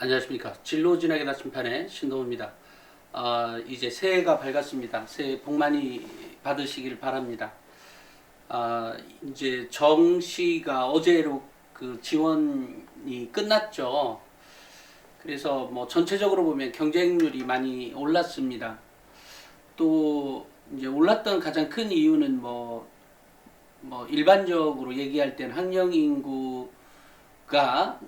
안녕하십니까. 진로진학의 나침판의 신동호입니다. 이제 새해가 밝았습니다. 새해 복 많이 받으시길 바랍니다. 이제 정시가 어제로 그 지원이 끝났죠. 그래서 뭐 전체적으로 보면 경쟁률이 많이 올랐습니다. 또 이제 올랐던 가장 큰 이유는 뭐 일반적으로 얘기할 때는 학령 인구가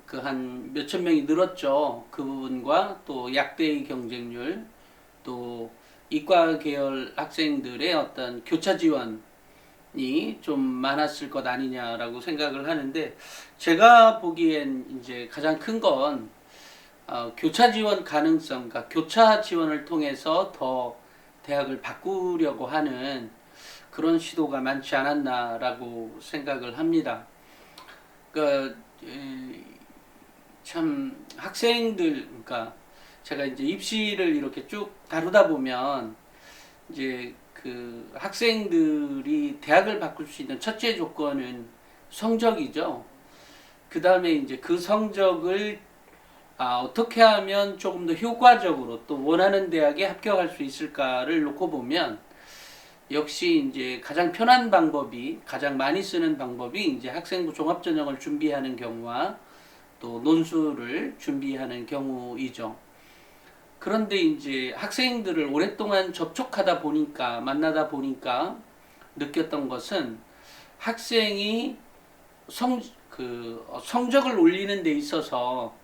그 한 몇천 명이 늘었죠. 그 부분과 또 약대의 경쟁률, 또 이과 계열 학생들의 어떤 교차 지원이 좀 많았을 것 아니냐라고 생각을 하는데, 제가 보기엔 이제 가장 큰 건 교차 지원 가능성, 그러니까 교차 지원을 통해서 더 대학을 바꾸려고 하는 그런 시도가 많지 않았나라고 생각을 합니다. 그러니까 참 학생들, 그러니까 제가 이제 입시를 이렇게 쭉 다루다 보면 이제 그 학생들이 대학을 바꿀 수 있는 첫째 조건은 성적이죠. 그 다음에 이제 그 성적을 어떻게 하면 조금 더 효과적으로 또 원하는 대학에 합격할 수 있을까를 놓고 보면, 역시 이제 가장 편한 방법이, 가장 많이 쓰는 방법이 이제 학생부 종합전형을 준비하는 경우와 또 논술을 준비하는 경우이죠. 그런데 이제 학생들을 오랫동안 접촉하다 보니까, 만나다 보니까 느꼈던 것은, 학생이 성적을 올리는 데 있어서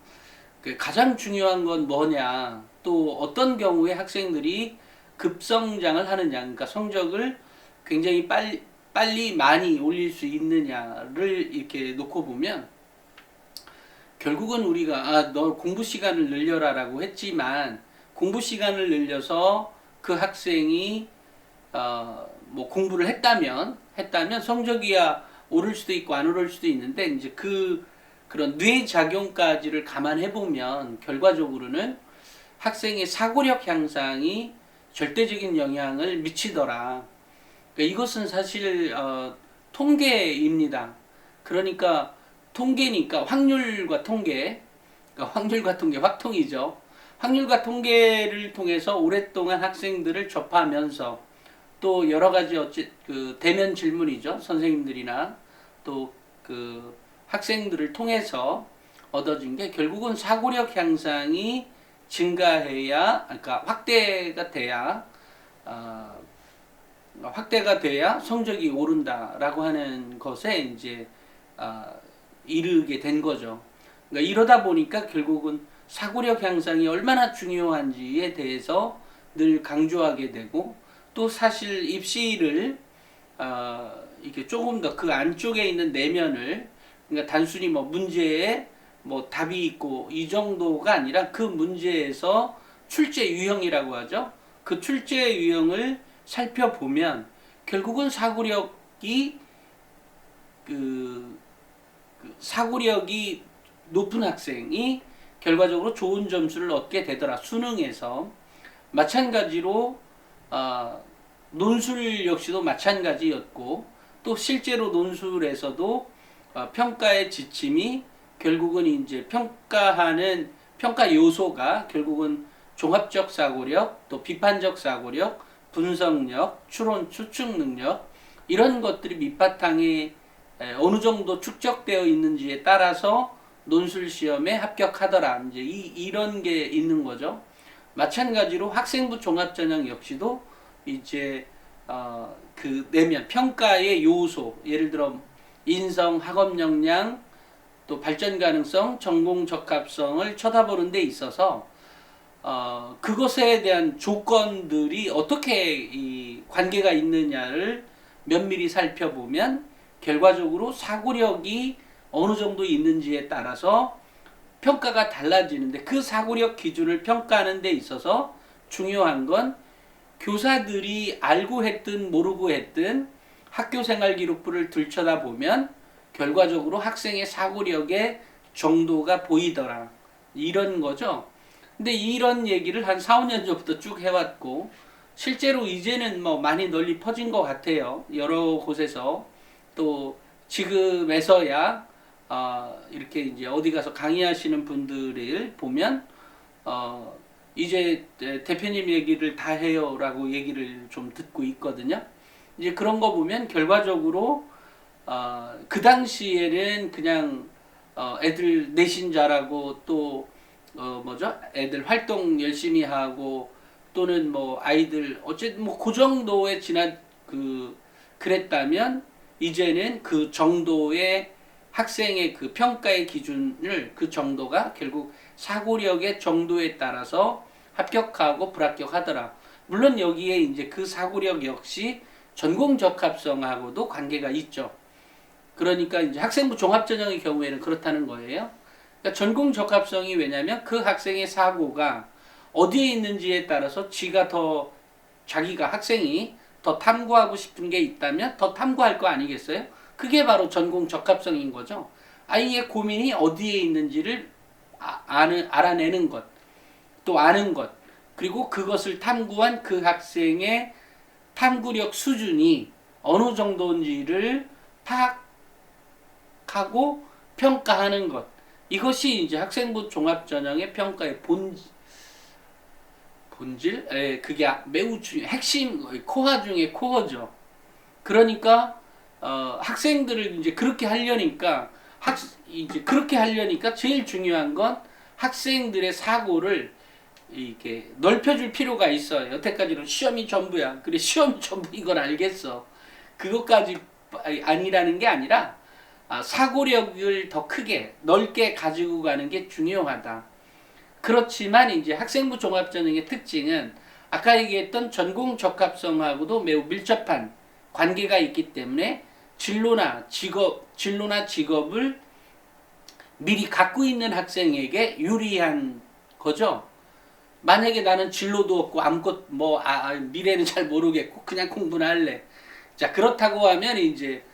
그 가장 중요한 건 뭐냐, 또 어떤 경우에 학생들이 급성장을 하느냐, 그러니까 성적을 굉장히 빨리 많이 올릴 수 있느냐를 이렇게 놓고 보면, 결국은 우리가 너 공부 시간을 늘려라라고 했지만, 공부 시간을 늘려서 그 학생이 뭐 공부를 했다면 성적이야 오를 수도 있고 안 오를 수도 있는데, 이제 그런 뇌 작용까지를 감안해 보면 결과적으로는 학생의 사고력 향상이 절대적인 영향을 미치더라. 그러니까 이것은 사실 통계입니다. 그러니까 통계니까 확률과 통계, 그러니까 확률과 통계, 확통이죠. 확률과 통계를 통해서 오랫동안 학생들을 접하면서, 또 여러 가지 그 대면 질문이죠. 선생님들이나 또 그 학생들을 통해서 얻어진 게, 결국은 사고력 향상이 증가해야, 그러니까 확대가 돼야 성적이 오른다라고 하는 것에 이제 이르게 된 거죠. 그러니까 이러다 보니까 결국은 사고력 향상이 얼마나 중요한지에 대해서 늘 강조하게 되고, 또 사실 입시를 이렇게 조금 더 그 안쪽에 있는 내면을, 그러니까 단순히 뭐 문제에 뭐 답이 있고 이 정도가 아니라, 그 문제에서 출제 유형이라고 하죠. 그 출제 유형을 살펴보면 결국은 그 사고력이 높은 학생이 결과적으로 좋은 점수를 얻게 되더라. 수능에서. 마찬가지로 논술 역시도 마찬가지였고, 또 실제로 논술에서도 평가의 지침이 결국은 이제 평가하는 평가 요소가 결국은 종합적 사고력, 또 비판적 사고력, 분석력, 추론 추측 능력, 이런 것들이 밑바탕에 어느 정도 축적되어 있는지에 따라서 논술 시험에 합격하더라. 이제 이런 게 있는 거죠. 마찬가지로 학생부 종합전형 역시도 이제 그 내면 평가의 요소, 예를 들어 인성, 학업 역량, 또 발전 가능성, 전공 적합성을 쳐다보는 데 있어서 그것에 대한 조건들이 어떻게 이 관계가 있느냐를 면밀히 살펴보면, 결과적으로 사고력이 어느 정도 있는지에 따라서 평가가 달라지는데, 그 사고력 기준을 평가하는 데 있어서 중요한 건, 교사들이 알고 했든 모르고 했든 학교생활 기록부를 들춰다보면 결과적으로 학생의 사고력의 정도가 보이더라. 이런 거죠. 근데 이런 얘기를 한 4, 5년 전부터 쭉 해왔고, 실제로 이제는 뭐 많이 널리 퍼진 것 같아요. 여러 곳에서. 또 지금에서야 이렇게 이제 어디 가서 강의하시는 분들을 보면 이제 대표님 얘기를 다 해요라고 얘기를 좀 듣고 있거든요. 이제 그런 거 보면 결과적으로 그 당시에는 그냥 애들 내신 잘하고 또 뭐죠? 애들 활동 열심히 하고 또는 뭐 아이들 어쨌든 뭐 그 정도의 그랬다면 이제는 그 정도의 학생의 그 평가의 기준을 그 정도가 결국 사고력의 정도에 따라서 합격하고 불합격하더라. 물론 여기에 이제 그 사고력 역시 전공 적합성하고도 관계가 있죠. 그러니까 이제 학생부 종합전형의 경우에는 그렇다는 거예요. 그러니까 전공 적합성이 왜냐면 그 학생의 사고가 어디에 있는지에 따라서 자기가 학생이 더 탐구하고 싶은 게 있다면 더 탐구할 거 아니겠어요? 그게 바로 전공 적합성인 거죠. 아이의 고민이 어디에 있는지를 알아내는 것, 또 아는 것, 그리고 그것을 탐구한 그 학생의 탐구력 수준이 어느 정도인지를 파악하고 평가하는 것. 이것이 이제 학생부 종합전형의 평가의 본질? 그게 매우 핵심, 코어 중에 코어죠. 그러니까, 학생들을 이제 그렇게 하려니까, 제일 중요한 건 학생들의 사고를 이렇게 넓혀줄 필요가 있어요. 여태까지는 시험이 전부야. 그래, 시험이 전부인 걸 알겠어. 그것까지 아니라는 게 아니라, 사고력을 더 크게, 넓게 가지고 가는 게 중요하다. 그렇지만 이제 학생부 종합전형의 특징은 아까 얘기했던 전공 적합성하고도 매우 밀접한 관계가 있기 때문에 진로나 직업을 미리 갖고 있는 학생에게 유리한 거죠. 만약에 나는 진로도 없고 아무것 미래는 잘 모르겠고 그냥 공부나 할래. 자, 그렇다고 하면 이제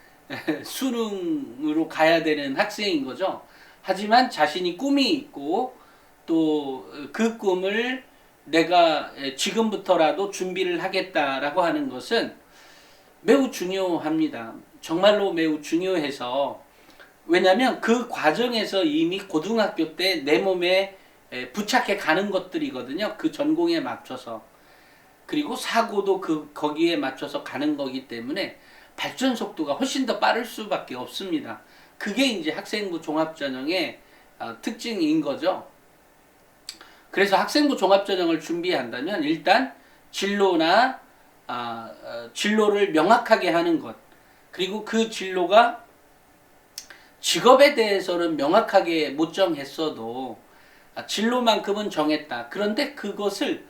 수능으로 가야 되는 학생인 거죠. 하지만 자신이 꿈이 있고 또 그 꿈을 내가 지금부터라도 준비를 하겠다라고 하는 것은 매우 중요합니다. 정말로 매우 중요해서 왜냐하면 그 과정에서 이미 고등학교 때 내 몸에 부착해 가는 것들이거든요. 그 전공에 맞춰서. 그리고 사고도 거기에 맞춰서 가는 거기 때문에 발전 속도가 훨씬 더 빠를 수밖에 없습니다. 그게 이제 학생부 종합전형의 특징인 거죠. 그래서 학생부 종합전형을 준비한다면 일단 진로를 명확하게 하는 것, 그리고 그 진로가 직업에 대해서는 명확하게 못 정했어도 진로만큼은 정했다. 그런데 그것을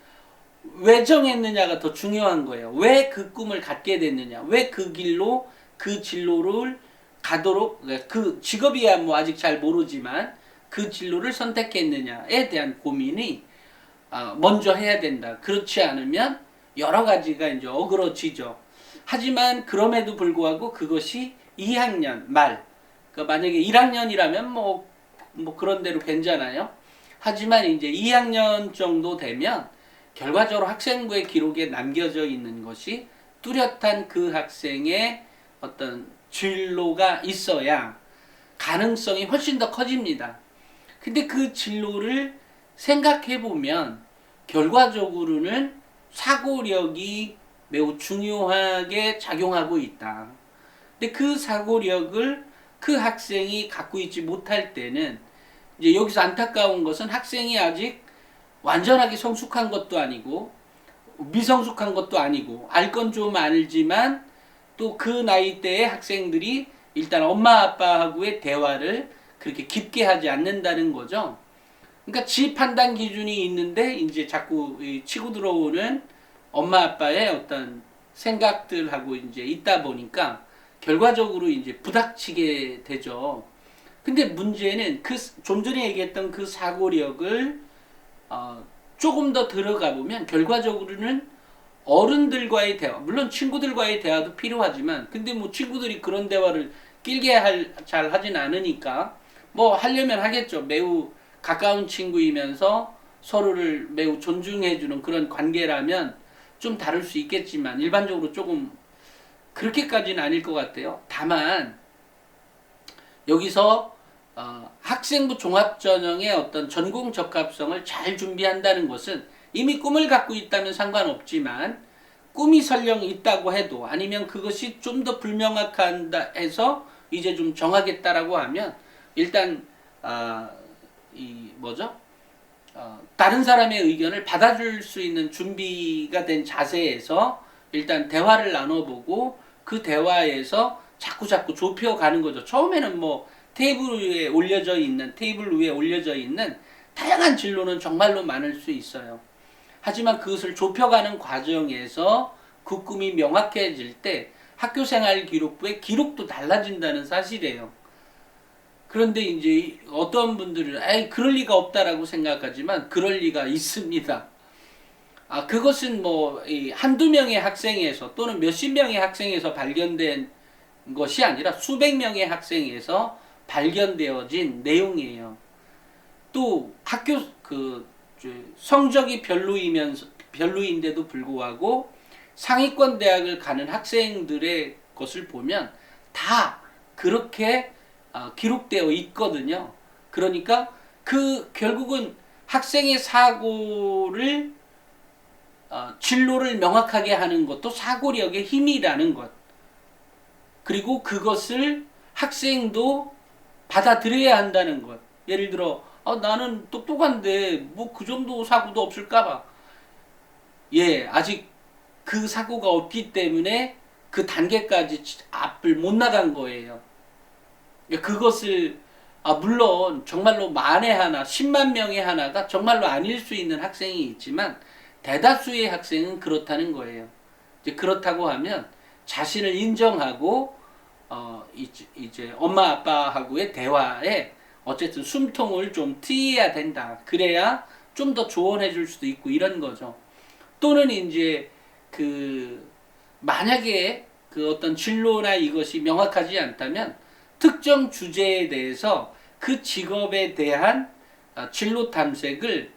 왜 정했느냐가 더 중요한 거예요. 왜 그 꿈을 갖게 됐느냐, 왜 그 길로 그 진로를 가도록, 그 직업이야 뭐 아직 잘 모르지만 그 진로를 선택했느냐에 대한 고민이 먼저 해야 된다. 그렇지 않으면 여러 가지가 이제 어그러지죠. 하지만 그럼에도 불구하고 그것이 2학년 말, 그러니까 만약에 1학년이라면 뭐 그런 대로 괜찮아요. 하지만 이제 2학년 정도 되면 결과적으로 학생부의 기록에 남겨져 있는 것이 뚜렷한 그 학생의 어떤 진로가 있어야 가능성이 훨씬 더 커집니다. 근데 그 진로를 생각해 보면 결과적으로는 사고력이 매우 중요하게 작용하고 있다. 근데 그 사고력을 그 학생이 갖고 있지 못할 때는 이제 여기서 안타까운 것은 학생이 아직 완전하게 성숙한 것도 아니고 미성숙한 것도 아니고 알 건 좀 알지만 또 그 나이대의 학생들이 일단 엄마 아빠하고의 대화를 그렇게 깊게 하지 않는다는 거죠. 그러니까 지 판단 기준이 있는데 이제 자꾸 치고 들어오는 엄마 아빠의 어떤 생각들하고 이제 있다 보니까 결과적으로 이제 부닥치게 되죠. 근데 문제는 좀 전에 얘기했던 그 사고력을 조금 더 들어가 보면 결과적으로는 어른들과의 대화, 물론 친구들과의 대화도 필요하지만 근데 뭐 친구들이 그런 대화를 길게 잘 하진 않으니까 뭐 하려면 하겠죠. 매우 가까운 친구이면서 서로를 매우 존중해주는 그런 관계라면 좀 다를 수 있겠지만 일반적으로 조금 그렇게까지는 아닐 것 같아요. 다만 여기서 학생부 종합전형의 어떤 전공 적합성을 잘 준비한다는 것은 이미 꿈을 갖고 있다면 상관없지만 꿈이 설령 있다고 해도 아니면 그것이 좀 더 불명확한다 해서 이제 좀 정하겠다라고 하면 일단 이 뭐죠? 다른 사람의 의견을 받아줄 수 있는 준비가 된 자세에서 일단 대화를 나눠보고 그 대화에서 자꾸 좁혀가는 거죠. 처음에는 뭐 테이블 위에 올려져 있는 다양한 진로는 정말로 많을 수 있어요. 하지만 그것을 좁혀가는 과정에서 그 꿈이 명확해질 때 학교생활 기록부의 기록도 달라진다는 사실이에요. 그런데 이제 어떤 분들은 에이 그럴 리가 없다라고 생각하지만 그럴 리가 있습니다. 그것은 뭐 한두 명의 학생에서 또는 몇십 명의 학생에서 발견된 것이 아니라 수백 명의 학생에서 발견되어진 내용이에요. 또 학교 성적이 별로인데도 불구하고 상위권 대학을 가는 학생들의 것을 보면 다 그렇게 기록되어 있거든요. 그러니까 결국은 학생의 사고를 진로를 명확하게 하는 것도 사고력의 힘이라는 것. 그리고 그것을 학생도 받아들여야 한다는 것. 예를 들어 나는 똑똑한데 뭐 그 정도 사고도 없을까봐. 아직 그 사고가 없기 때문에 그 단계까지 앞을 못 나간 거예요. 그것을 물론 정말로 만에 하나, 10만 명의 하나가 정말로 아닐 수 있는 학생이 있지만 대다수의 학생은 그렇다는 거예요. 이제 그렇다고 하면 자신을 인정하고 이제 엄마 아빠하고의 대화에 어쨌든 숨통을 좀 트여야 된다. 그래야 좀 더 조언해 줄 수도 있고 이런 거죠. 또는 이제 만약에 어떤 진로나 이것이 명확하지 않다면 특정 주제에 대해서 그 직업에 대한 진로 탐색을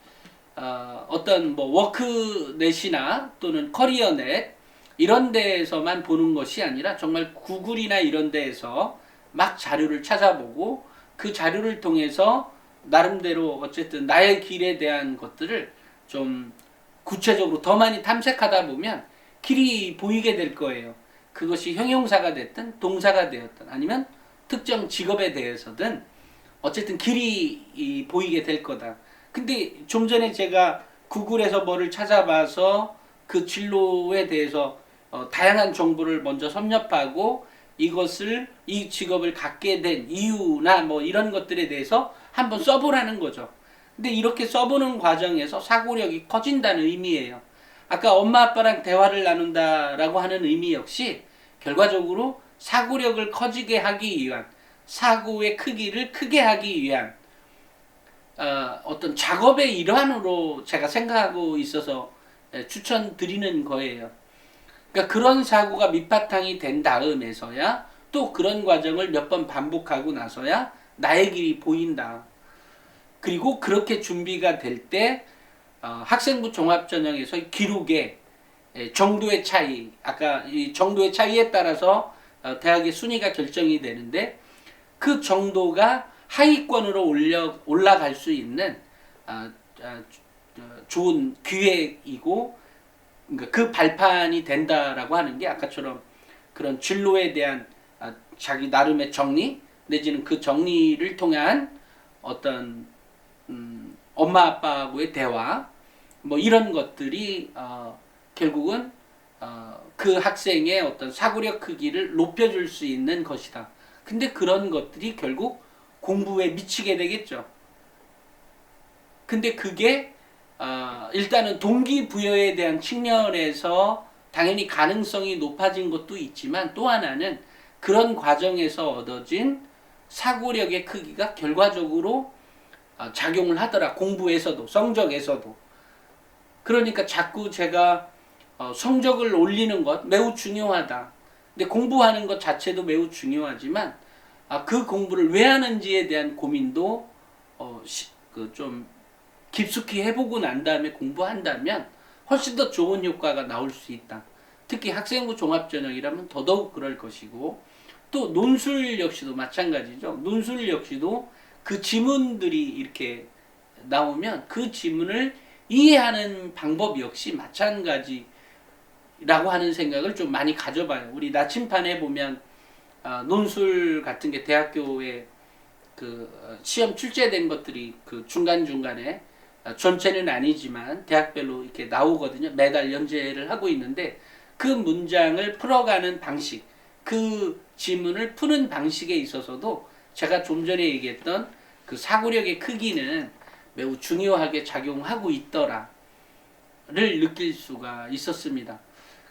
어떤 뭐 워크넷이나 또는 커리어넷 이런 데에서만 보는 것이 아니라 정말 구글이나 이런 데에서 막 자료를 찾아보고 그 자료를 통해서 나름대로 어쨌든 나의 길에 대한 것들을 좀 구체적으로 더 많이 탐색하다 보면 길이 보이게 될 거예요. 그것이 형용사가 됐든 동사가 되었든 아니면 특정 직업에 대해서든 어쨌든 길이 보이게 될 거다. 근데 좀 전에 제가 구글에서 뭐를 찾아봐서 그 진로에 대해서 다양한 정보를 먼저 섭렵하고 이 직업을 갖게 된 이유나 뭐 이런 것들에 대해서 한번 써보라는 거죠. 근데 이렇게 써보는 과정에서 사고력이 커진다는 의미예요. 아까 엄마 아빠랑 대화를 나눈다라고 하는 의미 역시 결과적으로 사고력을 커지게 하기 위한 사고의 크기를 크게 하기 위한 어떤 작업의 일환으로 제가 생각하고 있어서 추천드리는 거예요. 그러니까 그런 사고가 밑바탕이 된 다음에서야 또 그런 과정을 몇 번 반복하고 나서야 나의 길이 보인다. 그리고 그렇게 준비가 될 때 학생부 종합전형에서 기록의 정도의 차이, 아까 이 정도의 차이에 따라서 대학의 순위가 결정이 되는데 그 정도가 하위권으로 올라갈 수 있는 좋은 기회이고 그 발판이 된다라고 하는 게 아까처럼 그런 진로에 대한 자기 나름의 정리 내지는 그 정리를 통한 어떤 엄마 아빠하고의 대화 뭐 이런 것들이 결국은 그 학생의 어떤 사고력 크기를 높여줄 수 있는 것이다. 근데 그런 것들이 결국 공부에 미치게 되겠죠. 근데 그게 일단은 동기부여에 대한 측면에서 당연히 가능성이 높아진 것도 있지만 또 하나는 그런 과정에서 얻어진 사고력의 크기가 결과적으로 작용을 하더라. 공부에서도 성적에서도. 그러니까 자꾸 제가 성적을 올리는 것 매우 중요하다. 근데 공부하는 것 자체도 매우 중요하지만 그 공부를 왜 하는지에 대한 고민도 좀 깊숙이 해보고 난 다음에 공부한다면 훨씬 더 좋은 효과가 나올 수 있다. 특히 학생부 종합전형이라면 더더욱 그럴 것이고 또 논술 역시도 마찬가지죠. 논술 역시도 그 지문들이 이렇게 나오면 그 지문을 이해하는 방법 역시 마찬가지라고 하는 생각을 좀 많이 가져봐요. 우리 나침판에 보면 논술 같은 게 대학교에 그 시험 출제된 것들이 그 중간중간에 전체는 아니지만 대학별로 이렇게 나오거든요. 매달 연재를 하고 있는데 그 문장을 풀어가는 방식, 그 지문을 푸는 방식에 있어서도 제가 좀 전에 얘기했던 그 사고력의 크기는 매우 중요하게 작용하고 있더라를 느낄 수가 있었습니다.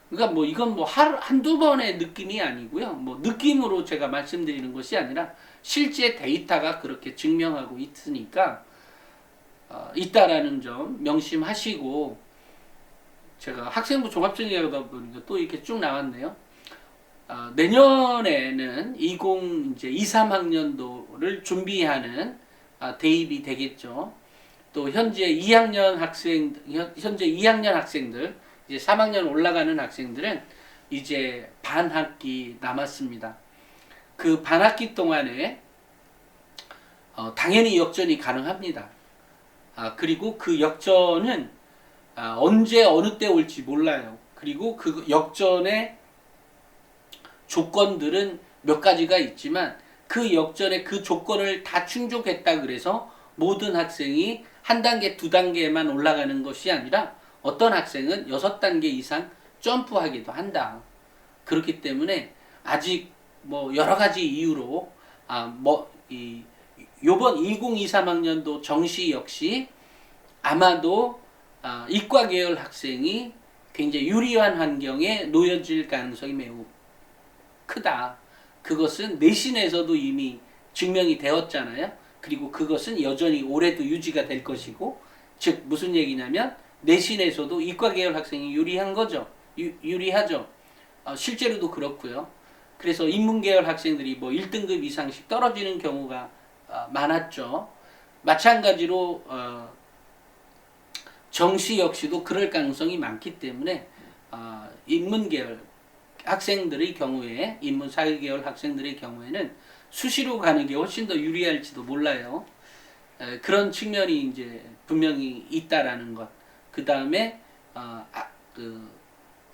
그러니까 뭐 이건 뭐 한두 번의 느낌이 아니고요. 뭐 느낌으로 제가 말씀드리는 것이 아니라 실제 데이터가 그렇게 증명하고 있으니까 있다라는 점 명심하시고, 제가 학생부 종합전 얘기하다 보니까 또 이렇게 쭉 나왔네요. 내년에는 23학년도를 준비하는 대입이 되겠죠. 또 현재 2학년 학생들, 이제 3학년 올라가는 학생들은 이제 반학기 남았습니다. 그 반학기 동안에 당연히 역전이 가능합니다. 그리고 그 역전은 언제 어느 때 올지 몰라요. 그리고 그 역전의 조건들은 몇 가지가 있지만 그 역전의 그 조건을 다 충족했다 그래서 모든 학생이 한 단계, 두 단계만 올라가는 것이 아니라 어떤 학생은 6단계 이상 점프하기도 한다. 그렇기 때문에 아직 뭐 여러 가지 이유로 요번 2023학년도 정시 역시 아마도 이과 계열 학생이 굉장히 유리한 환경에 놓여질 가능성이 매우 크다. 그것은 내신에서도 이미 증명이 되었잖아요. 그리고 그것은 여전히 올해도 유지가 될 것이고, 즉 무슨 얘기냐면 내신에서도 이과 계열 학생이 유리한 거죠. 유리하죠. 실제로도 그렇고요. 그래서 인문 계열 학생들이 뭐 1등급 이상씩 떨어지는 경우가 많았죠. 마찬가지로 정시 역시도 그럴 가능성이 많기 때문에 인문 계열 학생들의 경우에, 인문 사회 계열 학생들의 경우에는 수시로 가는 게 훨씬 더 유리할지도 몰라요. 그런 측면이 이제 분명히 있다라는 것. 그 다음에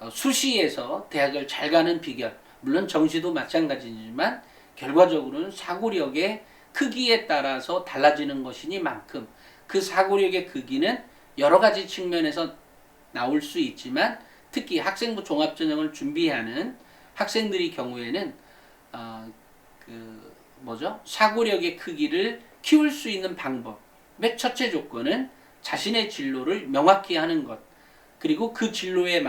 수시에서 대학을 잘 가는 비결, 물론 정시도 마찬가지지만 결과적으로는 사고력의 크기에 따라서 달라지는 것이니만큼 그 사고력의 크기는 여러 가지 측면에서 나올 수 있지만 특히 학생부 종합전형을 준비하는 학생들의 경우에는 사고력의 크기를 키울 수 있는 방법의 첫째 조건은 자신의 진로를 명확히 하는 것, 그리고 그 진로에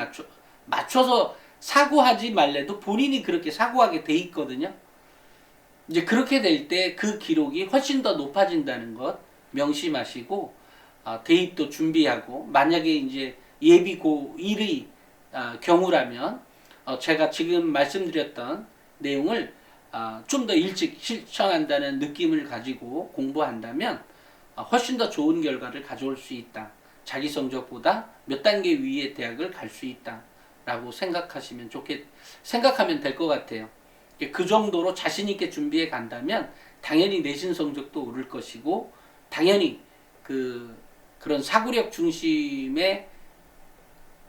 맞춰서 사고하지 말래도 본인이 그렇게 사고하게 돼 있거든요. 이제 그렇게 될 때 그 기록이 훨씬 더 높아진다는 것 명심하시고, 대입도 준비하고, 만약에 이제 예비 고1의 경우라면 제가 지금 말씀드렸던 내용을 좀 더 일찍 실천한다는 느낌을 가지고 공부한다면 훨씬 더 좋은 결과를 가져올 수 있다. 자기 성적보다 몇 단계 위의 대학을 갈 수 있다 라고 생각하면 될 것 같아요. 그 정도로 자신 있게 준비해 간다면 당연히 내신 성적도 오를 것이고, 당연히 그런 사고력 중심의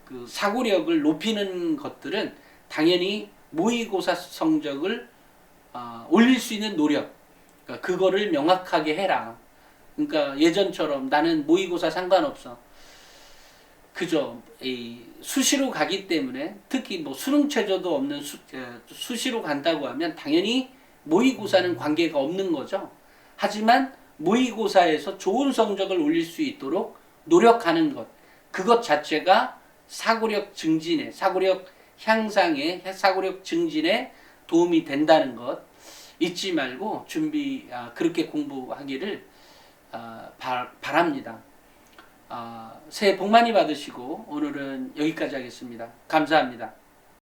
그 사고력을 높이는 것들은 당연히 모의고사 성적을 올릴 수 있는 노력, 그러니까 그거를 명확하게 해라. 그러니까 예전처럼 나는 모의고사 상관없어, 그죠? 수시로 가기 때문에, 특히 뭐 수능 최저도 없는 수시로 간다고 하면 당연히 모의고사는 관계가 없는 거죠. 하지만 모의고사에서 좋은 성적을 올릴 수 있도록 노력하는 것, 그것 자체가 사고력 증진에, 사고력 향상에, 사고력 증진에 도움이 된다는 것 잊지 말고 그렇게 공부하기를 바랍니다. 새해 복 많이 받으시고 오늘은 여기까지 하겠습니다. 감사합니다.